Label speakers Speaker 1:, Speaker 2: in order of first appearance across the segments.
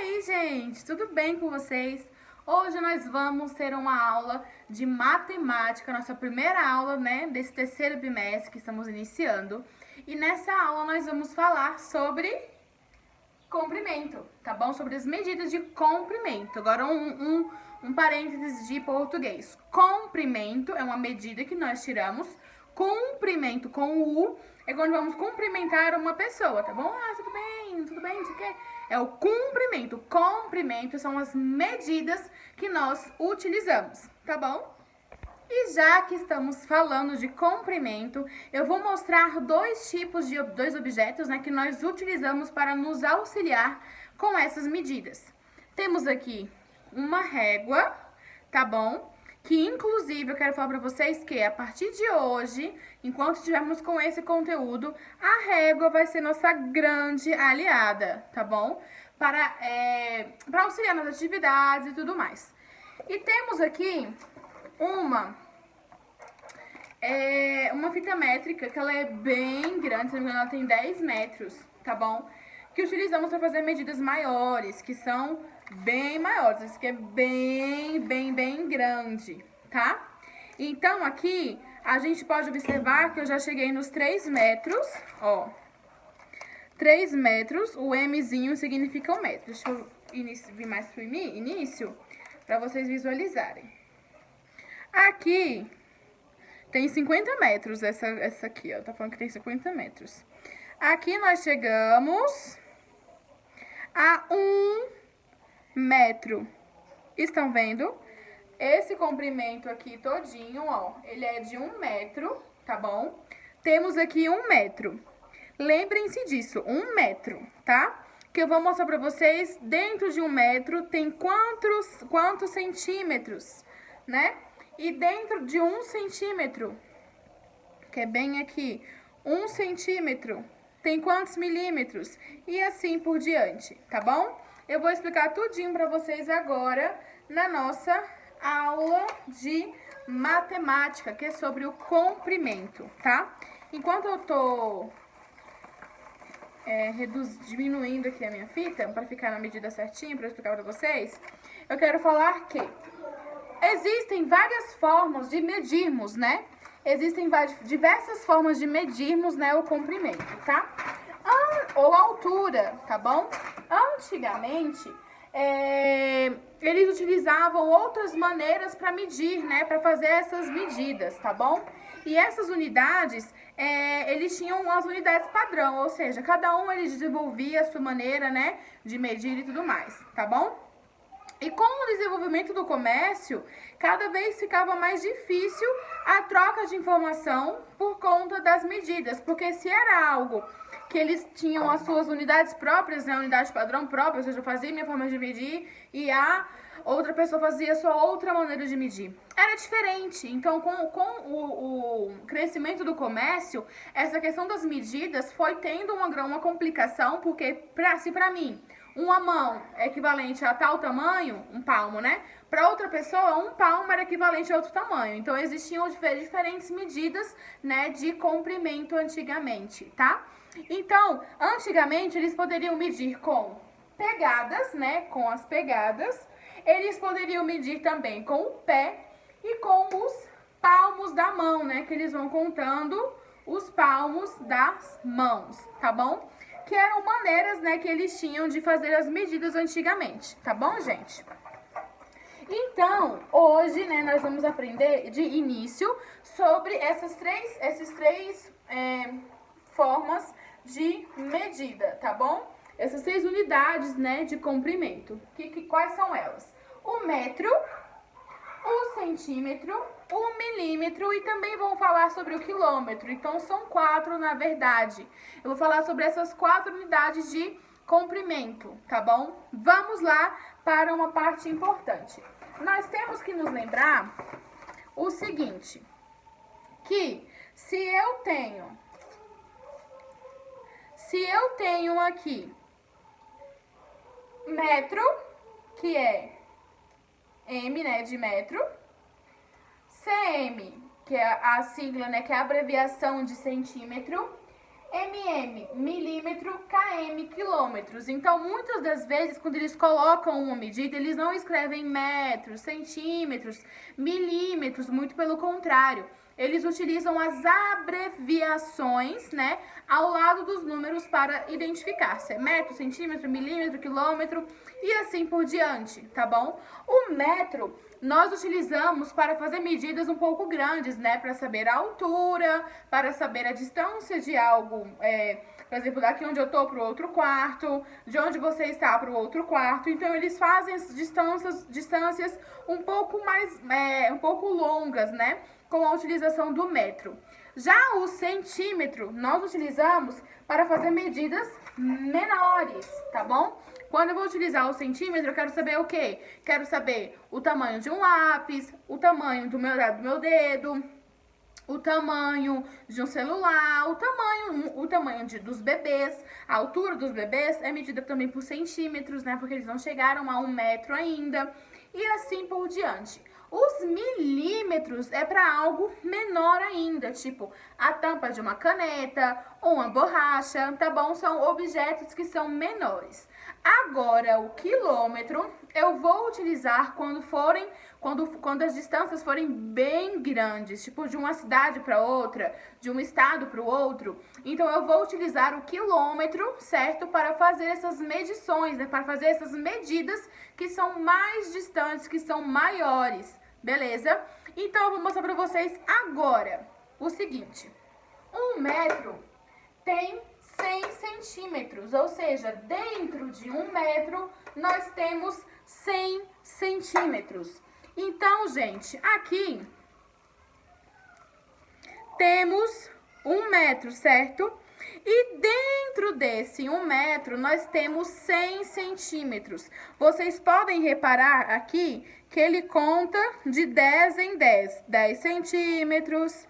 Speaker 1: aí, gente? Tudo bem com vocês? Hoje nós vamos ter uma aula de matemática, nossa primeira aula, né, desse terceiro bimestre que estamos iniciando. E nessa aula nós vamos falar sobre comprimento, tá bom? Sobre as medidas de comprimento. Agora um parênteses de português. Comprimento é uma medida que nós tiramos. Cumprimento com o U é quando vamos cumprimentar uma pessoa, tá bom? Ah, tudo bem, não sei o quê. É o cumprimento. Comprimento são as medidas que nós utilizamos, tá bom? E já que estamos falando de comprimento, eu vou mostrar dois objetos, né, que nós utilizamos para nos auxiliar com essas medidas. Temos aqui uma régua, tá bom? Que inclusive eu quero falar para vocês que a partir de hoje, enquanto estivermos com esse conteúdo, a régua vai ser nossa grande aliada, tá bom? Para auxiliar nas atividades e tudo mais. E temos aqui uma fita métrica, que ela é bem grande, se não me engano, ela tem 10 metros, tá bom? Que utilizamos para fazer medidas maiores, que são bem maiores, esse aqui é bem grande, tá? Então, aqui, a gente pode observar que eu já cheguei nos 3 metros, ó. 3 metros, o Mzinho significa 1 metro. Deixa eu vir mais pro início, para vocês visualizarem. Aqui tem 50 metros, essa aqui, ó, tá falando que tem 50 metros. Aqui nós chegamos a 1 metro. Estão vendo? Esse comprimento aqui todinho, ó, ele é de 1 metro, tá bom? Temos aqui 1 metro. Lembrem-se disso, 1 metro, tá? Que eu vou mostrar pra vocês, dentro de 1 metro tem quantos centímetros, né? E dentro de 1 centímetro, que é bem aqui, 1 centímetro, tem quantos milímetros? E assim por diante, tá bom? Eu vou explicar tudinho pra vocês agora na nossa aula de matemática, que é sobre o comprimento, tá? Enquanto eu tô diminuindo aqui a minha fita, para ficar na medida certinha, para explicar pra vocês, eu quero falar que existem várias formas de medirmos, né? Existem diversas formas de medirmos, né, o comprimento, tá? Ou a altura, tá bom? Antigamente, eles utilizavam outras maneiras para medir, né, para fazer essas medidas, tá bom? E essas unidades, eles tinham as unidades padrão, ou seja, cada um ele desenvolvia a sua maneira, né, de medir e tudo mais, tá bom? E com o desenvolvimento do comércio, cada vez ficava mais difícil a troca de informação por conta das medidas, porque se era algo que eles tinham as suas unidades próprias, né, unidade padrão própria, ou seja, eu fazia minha forma de medir e a outra pessoa fazia a sua outra maneira de medir. Era diferente. Então, com o crescimento do comércio, essa questão das medidas foi tendo uma complicação, porque se para mim uma mão é equivalente a tal tamanho, um palmo, né? Para outra pessoa, um palmo era equivalente a outro tamanho. Então, existiam diferentes medidas, né, de comprimento antigamente, tá? Então, antigamente, eles poderiam medir com pegadas, né, com as pegadas. Eles poderiam medir também com o pé e com os palmos da mão, né, que eles vão contando os palmos das mãos, tá bom? Que eram maneiras, né, que eles tinham de fazer as medidas antigamente, tá bom, gente? Então, hoje, né, nós vamos aprender de início sobre esses três formas de medida, tá bom? Essas 3 unidades, né, de comprimento. Quais são elas? O metro, o centímetro, o milímetro e também vamos falar sobre o quilômetro. Então, são 4, na verdade. Eu vou falar sobre essas 4 unidades de comprimento, tá bom? Vamos lá para uma parte importante. Nós temos que nos lembrar o seguinte, que se eu tenho aqui metro, que é M, né, de metro, cm, que é a sigla, né, que é a abreviação de centímetro, milímetro, km, quilômetros. Então, muitas das vezes, quando eles colocam uma medida, eles não escrevem metros, centímetros, milímetros, muito pelo contrário. Eles utilizam as abreviações, né, ao lado dos números para identificar se é metro, centímetro, milímetro, quilômetro e assim por diante, tá bom? O metro nós utilizamos para fazer medidas um pouco grandes, né, para saber a altura, para saber a distância de algo, por exemplo, daqui onde eu tô para o outro quarto, de onde você está para o outro quarto. Então, eles fazem as distâncias um pouco mais, um pouco longas, né, com a utilização do metro. Já o centímetro, nós utilizamos para fazer medidas menores, tá bom? Quando eu vou utilizar o centímetro, eu quero saber o quê? Quero saber o tamanho de um lápis, o tamanho do meu dedo, o tamanho de um celular, o tamanho dos bebês. A altura dos bebês é medida também por centímetros, né? Porque eles não chegaram a 1 metro ainda. E assim por diante. Os milímetros é para algo menor ainda, tipo a tampa de uma caneta ou uma borracha, tá bom? São objetos que são menores. Agora, o quilômetro eu vou utilizar quando as distâncias forem bem grandes, tipo de uma cidade para outra, de um estado para o outro. Então, eu vou utilizar o quilômetro, certo? Para fazer essas medições, né? Para fazer essas medidas que são mais distantes, que são maiores, beleza? Então, eu vou mostrar para vocês agora o seguinte. 1 metro tem 100 centímetros, ou seja, dentro de 1 metro nós temos 100 centímetros. Então, gente, aqui temos 1 metro, certo? E dentro desse 1 metro nós temos 100 centímetros. Vocês podem reparar aqui que ele conta de 10 em 10. 10 centímetros,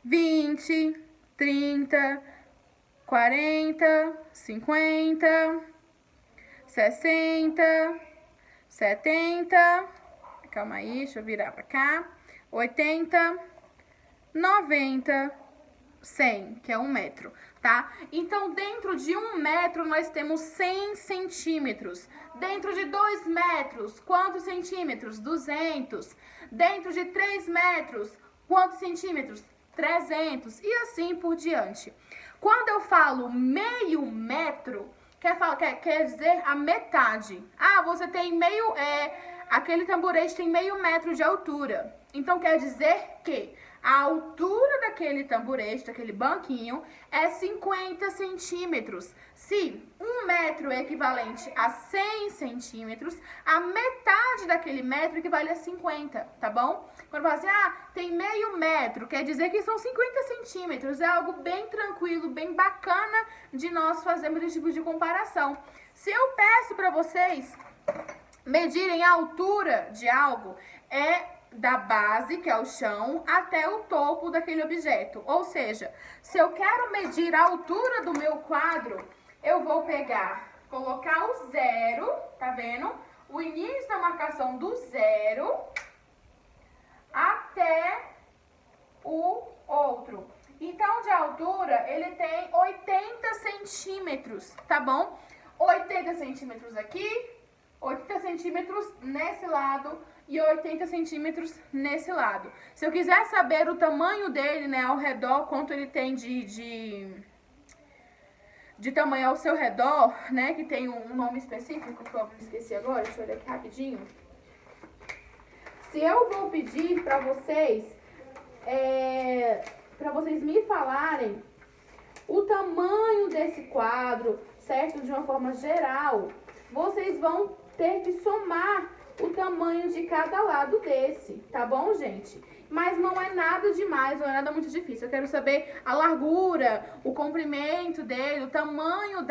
Speaker 1: 20, 30, 40, 50, 60, 70, calma aí, deixa eu virar pra cá, 80, 90, 100, que é 1 metro, tá? Então, dentro de 1 metro, nós temos 100 centímetros. Dentro de 2 metros, quantos centímetros? 200. Dentro de 3 metros, quantos centímetros? 300. E assim por diante. Quando eu falo meio metro, quer dizer a metade. Ah, você tem meio... aquele tamborete tem meio metro de altura. Então, quer dizer que a altura daquele tamborete, daquele banquinho, é 50 centímetros. Se 1 metro é equivalente a 100 centímetros, a metade daquele metro equivale a 50, tá bom? Quando fala assim, tem meio metro, quer dizer que são 50 centímetros. É algo bem tranquilo, bem bacana de nós fazermos esse tipo de comparação. Se eu peço para vocês medirem a altura de algo, da base, que é o chão, até o topo daquele objeto. Ou seja, se eu quero medir a altura do meu quadro, eu vou colocar o zero, tá vendo? O início da marcação do zero até o outro. Então, de altura, ele tem 80 centímetros, tá bom? 80 centímetros aqui, 80 centímetros nesse lado e 80 centímetros nesse lado. Se eu quiser saber o tamanho dele, né, ao redor, quanto ele tem de tamanho ao seu redor, né, que tem um nome específico, que eu esqueci agora, deixa eu olhar aqui rapidinho. Se eu vou pedir para vocês me falarem o tamanho desse quadro, certo? De uma forma geral, vocês vão ter que somar o tamanho de cada lado desse, tá bom, gente? Mas não é nada demais, não é nada muito difícil. Eu quero saber a largura, o comprimento dele, o tamanho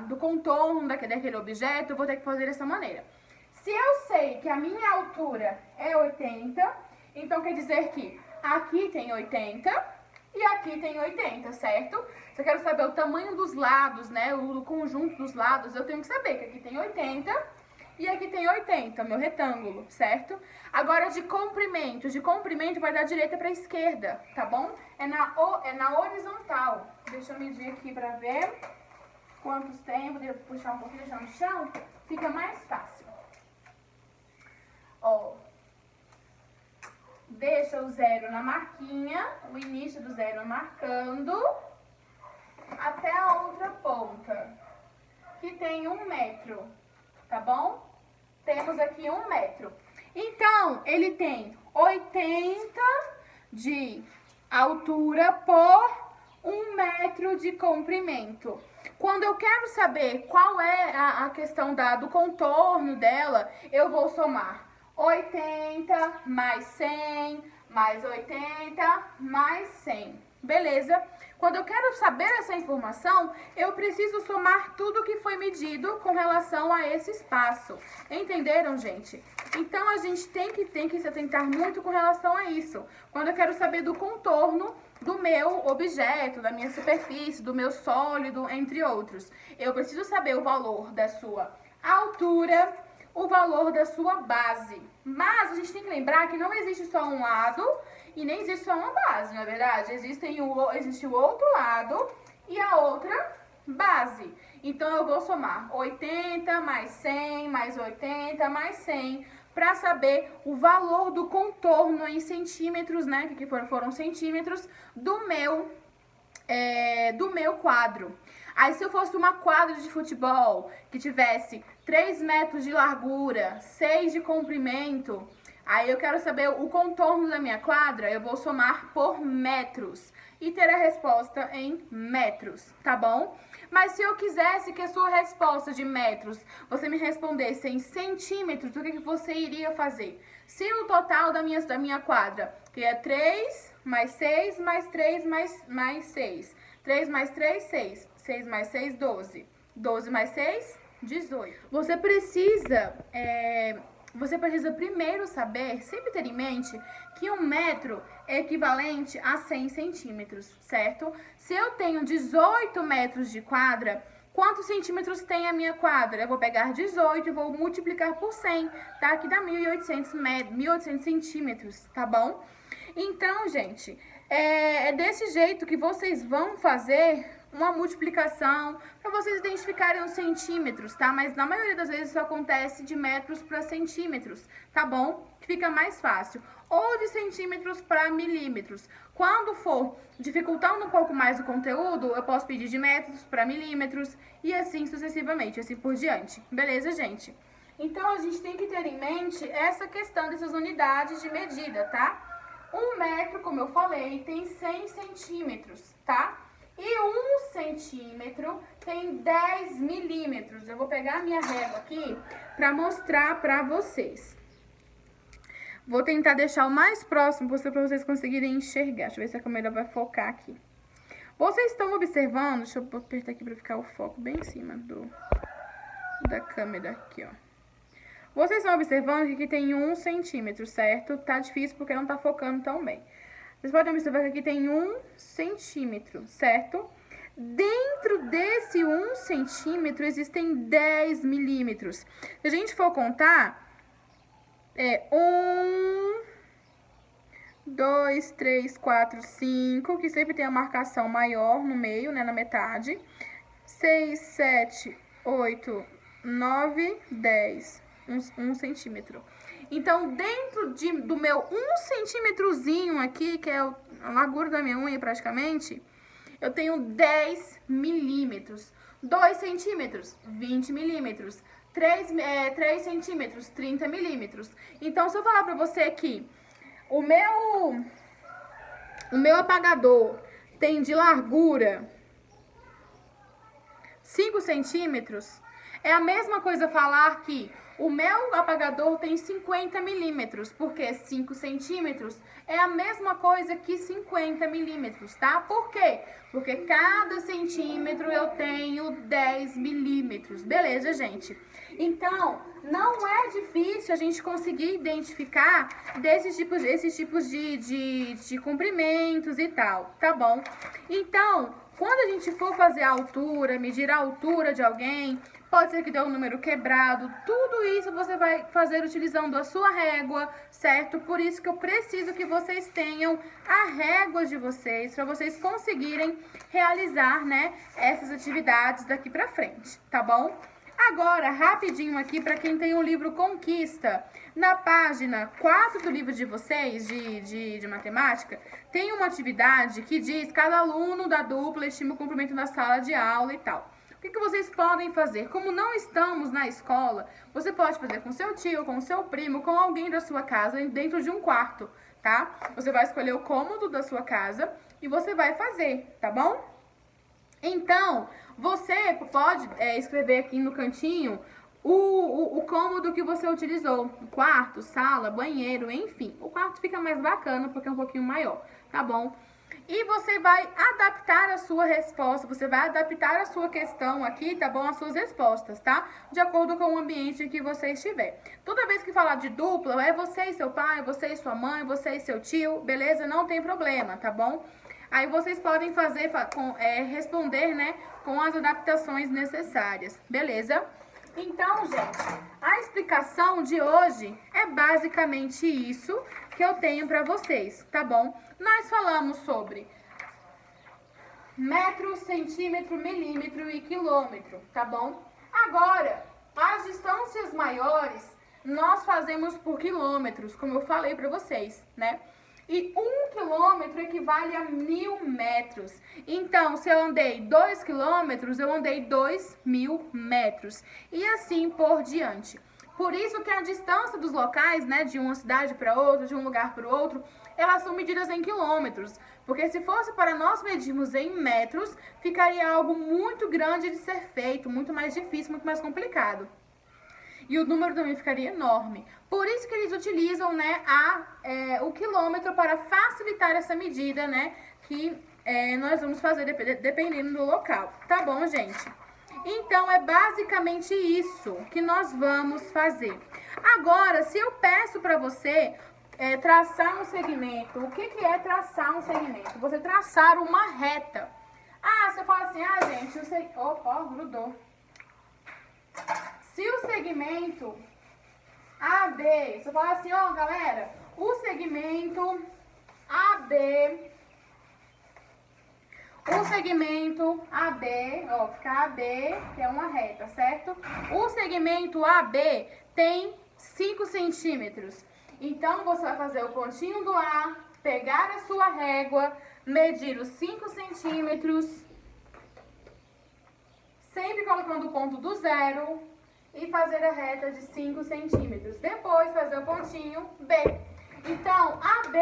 Speaker 1: do contorno daquele objeto, eu vou ter que fazer dessa maneira. Se eu sei que a minha altura é 80, então quer dizer que aqui tem 80 e aqui tem 80, certo? Se eu quero saber o tamanho dos lados, né, o conjunto dos lados, eu tenho que saber que aqui tem 80 e aqui tem 80, meu retângulo, certo? Agora de comprimento vai da direita para a esquerda, tá bom? É na horizontal. Deixa eu medir aqui para ver quantos tem. Vou puxar um pouquinho, deixar no chão, fica mais fácil. Ó, deixa o zero na marquinha, o início do zero marcando, até a outra ponta, que tem 1 metro, tá bom? Temos aqui 1 metro. Então, ele tem 80 de altura por 1 metro de comprimento. Quando eu quero saber qual é a questão do contorno dela, eu vou somar 80 mais 100, mais 80, mais 100. Beleza? Quando eu quero saber essa informação, eu preciso somar tudo que foi medido com relação a esse espaço. Entenderam, gente? Então, a gente tem que se atentar muito com relação a isso. Quando eu quero saber do contorno do meu objeto, da minha superfície, do meu sólido, entre outros. Eu preciso saber o valor da sua altura, o valor da sua base. Mas a gente tem que lembrar que não existe só um lado e nem existe só uma base, não é verdade? Existe o outro lado e a outra base. Então, eu vou somar 80 mais 100 mais 80 mais 100 para saber o valor do contorno em centímetros, né? Que foram centímetros do meu quadro. Aí, se eu fosse uma quadra de futebol que tivesse 3 metros de largura, 6 de comprimento, aí eu quero saber o contorno da minha quadra, eu vou somar por metros e ter a resposta em metros, tá bom? Mas se eu quisesse que a sua resposta de metros, você me respondesse em centímetros, o que você iria fazer? Se o total da minha quadra, que é 3 mais 6 mais 3 mais 6, 3 mais 3, 6, 6 mais 6, 12, 12 mais 6, 18. Você precisa primeiro saber, sempre ter em mente, que 1 metro é equivalente a 100 centímetros, certo? Se eu tenho 18 metros de quadra, quantos centímetros tem a minha quadra? Eu vou pegar 18 e vou multiplicar por 100, tá? Que dá 1.800 centímetros, tá bom? Então, gente, é desse jeito que vocês vão fazer uma multiplicação para vocês identificarem os centímetros, tá? Mas na maioria das vezes isso acontece de metros para centímetros, tá bom? Fica mais fácil. Ou de centímetros para milímetros. Quando for dificultando um pouco mais o conteúdo, eu posso pedir de metros para milímetros e assim sucessivamente, assim por diante. Beleza, gente? Então, a gente tem que ter em mente essa questão dessas unidades de medida, tá? 1 metro, como eu falei, tem 100 centímetros, tá? E 1 centímetro tem 10 milímetros. Eu vou pegar a minha régua aqui para mostrar para vocês. Vou tentar deixar o mais próximo possível para vocês conseguirem enxergar. Deixa eu ver se a câmera vai focar aqui. Vocês estão observando, deixa eu apertar aqui para ficar o foco bem em cima da câmera aqui, ó. Vocês estão observando que aqui tem 1 centímetro, certo? Tá difícil porque não tá focando tão bem. Vocês podem observar que aqui tem 1 centímetro, certo? Dentro desse 1 centímetro existem 10 milímetros. Se a gente for contar, 1, 2, 3, 4, 5, que sempre tem a marcação maior no meio, né, na metade. 6, 7, 8, 9, 10, 1 centímetro. Então, dentro do meu 1 centímetrozinho aqui, que é a largura da minha unha praticamente, eu tenho 10 milímetros. 2 centímetros, 20 milímetros. 3 centímetros, 30 milímetros. Então, se eu falar pra você que o meu apagador tem de largura 5 centímetros, é a mesma coisa falar que o meu apagador tem 50 milímetros, porque 5 centímetros é a mesma coisa que 50 milímetros, tá? Por quê? Porque cada centímetro eu tenho 10 milímetros. Beleza, gente? Então, não é difícil a gente conseguir identificar esses tipos de comprimentos e tal, tá bom? Então, quando a gente for fazer a altura, medir a altura de alguém, pode ser que dê um número quebrado, tudo isso você vai fazer utilizando a sua régua, certo? Por isso que eu preciso que vocês tenham a régua de vocês, para vocês conseguirem realizar, né, essas atividades daqui pra frente, tá bom? Agora, rapidinho aqui, para quem tem o livro Conquista, na página 4 do livro de vocês, de matemática, tem uma atividade que diz cada aluno da dupla estima o comprimento da sala de aula e tal. O que vocês podem fazer? Como não estamos na escola, você pode fazer com seu tio, com seu primo, com alguém da sua casa, dentro de um quarto, tá? Você vai escolher o cômodo da sua casa e você vai fazer, tá bom? Então, você pode escrever aqui no cantinho o cômodo que você utilizou. Quarto, sala, banheiro, enfim. O quarto fica mais bacana porque é um pouquinho maior, tá bom? E você vai adaptar a sua resposta, você vai adaptar a sua questão aqui, tá bom? As suas respostas, tá? De acordo com o ambiente em que você estiver. Toda vez que falar de dupla, é você e seu pai, você e sua mãe, você e seu tio, beleza? Não tem problema, tá bom? Aí vocês podem fazer, responder, né, com as adaptações necessárias, beleza? Então, gente, a explicação de hoje é basicamente isso que eu tenho pra vocês, tá bom? Nós falamos sobre metro, centímetro, milímetro e quilômetro, tá bom? Agora, as distâncias maiores nós fazemos por quilômetros, como eu falei pra vocês, né? E 1 quilômetro equivale a 1000 metros. Então, se eu andei 2 quilômetros, eu andei 2000 metros. E assim por diante. Por isso que a distância dos locais, né, de uma cidade para outra, de um lugar para o outro, elas são medidas em quilômetros. Porque se fosse para nós medirmos em metros, ficaria algo muito grande de ser feito, muito mais difícil, muito mais complicado. E o número também ficaria enorme. Por isso que eles utilizam, né, o quilômetro para facilitar essa medida, né, que nós vamos fazer dependendo do local. Tá bom, gente? Então, é basicamente isso que nós vamos fazer. Agora, se eu peço para você traçar um segmento, o que é traçar um segmento? Você traçar uma reta. Ah, você fala assim, gente, grudou. Se o segmento AB, você fala assim, galera, o segmento AB, fica AB, que é uma reta, certo? O segmento AB tem 5 centímetros. Então, você vai fazer o pontinho do A, pegar a sua régua, medir os 5 centímetros, sempre colocando o ponto do zero, e fazer a reta de 5 centímetros. Depois, fazer o pontinho B. Então, AB,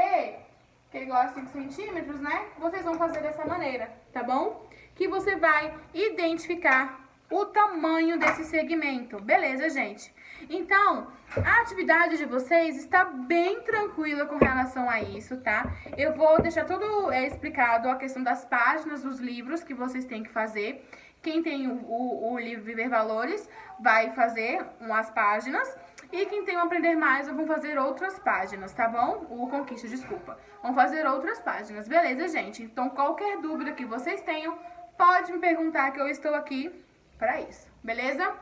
Speaker 1: que é igual a 5 centímetros, né? Vocês vão fazer dessa maneira, tá bom? Que você vai identificar o tamanho desse segmento. Beleza, gente? Então, a atividade de vocês está bem tranquila com relação a isso, tá? Eu vou deixar tudo explicado, a questão das páginas dos livros que vocês têm que fazer. Quem tem o livro Viver Valores vai fazer umas páginas. E quem tem o Aprender Mais, vão fazer outras páginas, tá bom? O Conquista, desculpa. Vão fazer outras páginas, beleza, gente? Então, qualquer dúvida que vocês tenham, pode me perguntar que eu estou aqui para isso, beleza?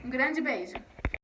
Speaker 1: Um grande beijo!